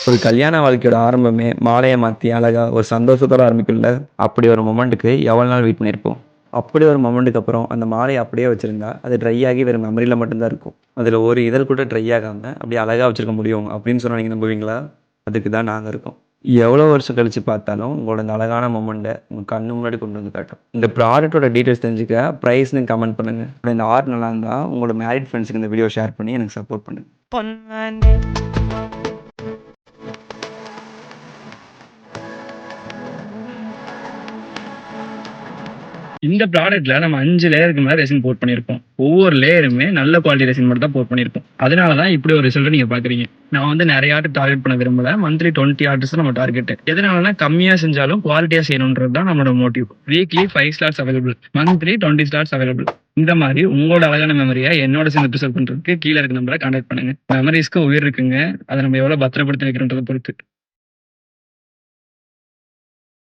ஒரு கல்யாண வாழ்க்கையோட ஆரம்பமே மாலைய மாத்தி அழகா ஒரு சந்தோஷத்தோட ஆரம்பிக்கும்ல. அப்படி ஒரு மொமெண்ட்டுக்கு எவ்வளோ நாள் வெயிட் பண்ணியிருப்போம். அப்படி ஒரு மொமெண்ட்டுக்கு அப்புறம் அந்த மாலைய அப்படியே வச்சிருந்தா, அது ட்ரை ஆகி வெறும் மெமரியில மட்டும் தான் இருக்கும். அதில ஒரு இதழ் கூட ட்ரை ஆகாம அப்படியே அழகா வச்சிருக்க முடியும் அப்படின்னு சொன்னா நீங்க நம்புவீங்களா? அதுக்கு தான் நாங்க இருக்கோம். எவ்வளோ வருஷம் கழிச்சு பார்த்தாலும், உங்களோட இந்த அழகான மொமெண்ட்ட உங்க கண்ணு முன்னாடி கொண்டு வந்து காட்டும். இந்த ப்ராடக்ட்டோட டீட்டெயில்ஸ் தெரிஞ்சுக்க பிரைஸ்ன்னு கமெண்ட் பண்ணுங்க. இந்த ஆர்ட் நல்லா இருந்தா உங்களோட மேரிட் ஃப்ரெண்ட்ஸ்க்கு இந்த வீடியோ ஷேர் பண்ணி எனக்கு சப்போர்ட் பண்ணுங்க. பொன்வண்டே இந்த ப்ராடக்ட்ல நம்ம 5 லேயருக்கு மேல ரெசின் போட் பண்ணியிருப்போம். ஒவ்வொரு லேயருமே நல்ல குவாலிட்டி ரெசின் மட்டும் தான் போட் பண்ணியிருப்போம். அதனால தான் இப்படி ஒரு ரிசல்ட் நீங்க பாக்குறீங்க. நான் வந்து நிறைய ஆர்டர் டார்கெட் பண்ண விரும்பல. மந்த்லி 20 ஆர்டர்ஸ் நம்ம டார்கெட். எதனாலனா கம்மியா செஞ்சாலும் குவாலிட்டியா செய்யணும்ன்றது தான் நம்மளோட motive. Weekly 5 slots available, monthly 20 slots available. இந்த மாதிரி உங்களோட அழகான மெமரியை என்னோட சேர்ந்து ப்ரிசர்வ் பண்றதுக்கு கீழே இருக்க நம்பரை கான்டாக்ட் பண்ணுங்க. மெமரிஸ்க்கு உயிர் இருக்குங்க. அதை நம்ம எவ்வளவு பத்திரப்படுத்தி வைக்கிறோன்றதை பொறுத்து.